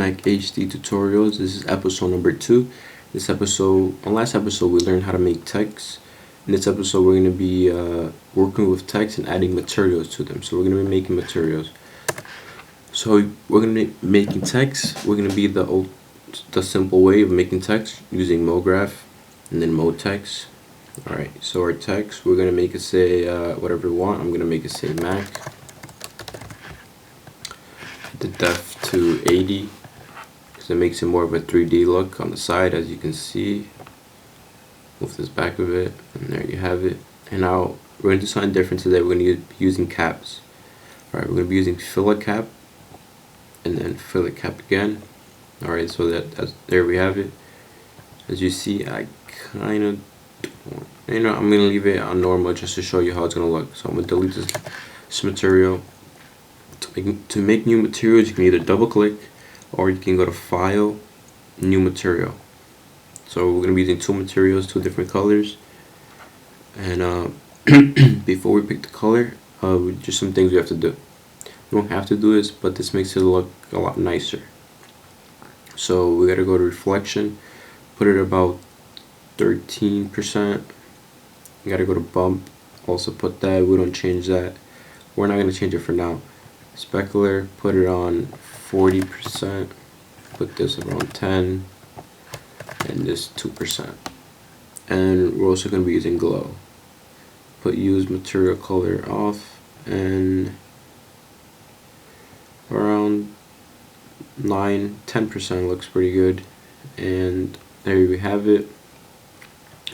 GreyMatterMack HD tutorials. This is episode number 2. Last episode we learned how to make text. In this episode we're going to be working with text and adding materials to them. So we're going to be making materials. So we're going to be making text. We're going to be the simple way of making text using MoGraph and then MoText. Alright, so our text, we're going to make it say whatever we want. I'm going to make it say Mac. The depth to 80 because it makes it more of a 3D look on the side, as you can see. Move this back of it, and there you have it. And now we're going to do something different today. We're going to be using caps. Alright, we're going to be using fillet cap and then fillet cap again. Alright, so there we have it. As you see, I kind of, I'm going to leave it on normal just to show you how it's going to look. So I'm going to delete this material. To make new materials, you can either double click or you can go to File, New Material. So we're going to be using two materials, two different colors. And before we pick the color, just some things we have to do. You don't have to do this, but this makes it look a lot nicer. So we got to go to reflection, put it about 13%. You got to go to bump, also put that. We don't change that. We're not going to change it for now. Specular, put it on 40%, put this around 10, and this 2%. And we're also going to be using glow. Put use material color off, and around 9-10% looks pretty good. And there we have it.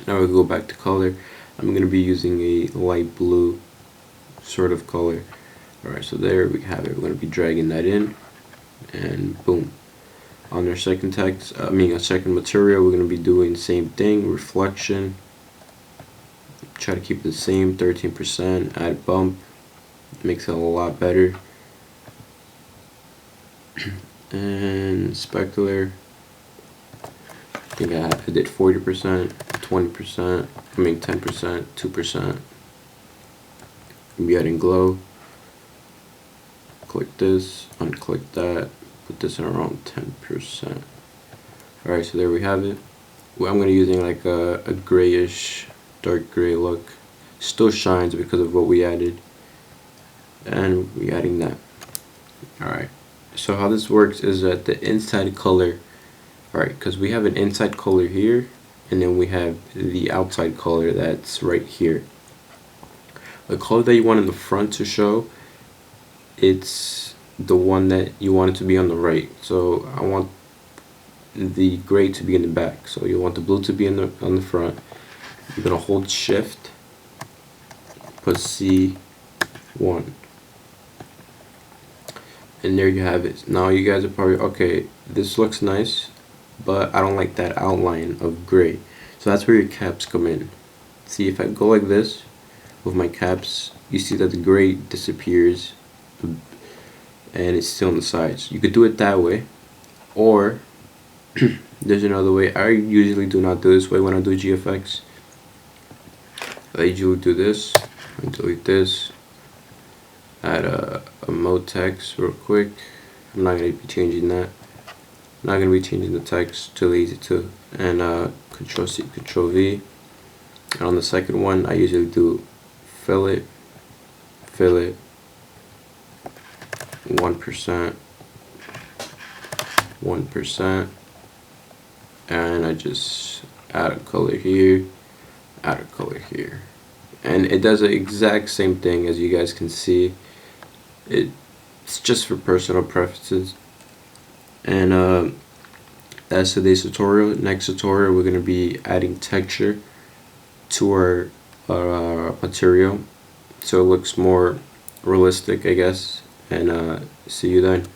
Now we go back to color. I'm going to be using a light blue sort of color. Alright, so there we have it. We're going to be dragging that in, and boom. On our second text, a second material, we're going to be doing the same thing, reflection. Try to keep it the same, 13%, add bump, makes it a lot better. And specular, I think I did 40%, 20%, 10%, 2%. We'll be adding glow. Click this, unclick that, put this in around 10%. Alright, so there we have it. Well, I'm going to be using like a grayish, dark gray look. Still shines because of what we added. And we're adding that. Alright, so how this works is that the inside color, alright, because we have an inside color here, and then we have the outside color that's right here. The color that you want in the front to show, it's the one that you want it to be on the right. So I want the gray to be in the back. So you want the blue to be on the front. You're gonna hold Shift, put C1, and there you have it. Now you guys are probably okay. This looks nice, but I don't like that outline of gray. So that's where your caps come in. See, if I go like this with my caps, you see that the gray disappears and it's still on the sides. You could do it that way, or there's another way. I usually do not do this way when I do GFX. I usually do this and delete this, add a mode text real quick. I'm not going to be changing that. I'm not going to be changing the text, too lazy to. And Control C, Control V. And on the second one, I usually do fillet, 1%, and I just add a color here, add a color here, and it does the exact same thing. As you guys can see, it's just for personal preferences. And that's today's tutorial. Next tutorial, we're going to be adding texture to our material so it looks more realistic, I guess. And see you then.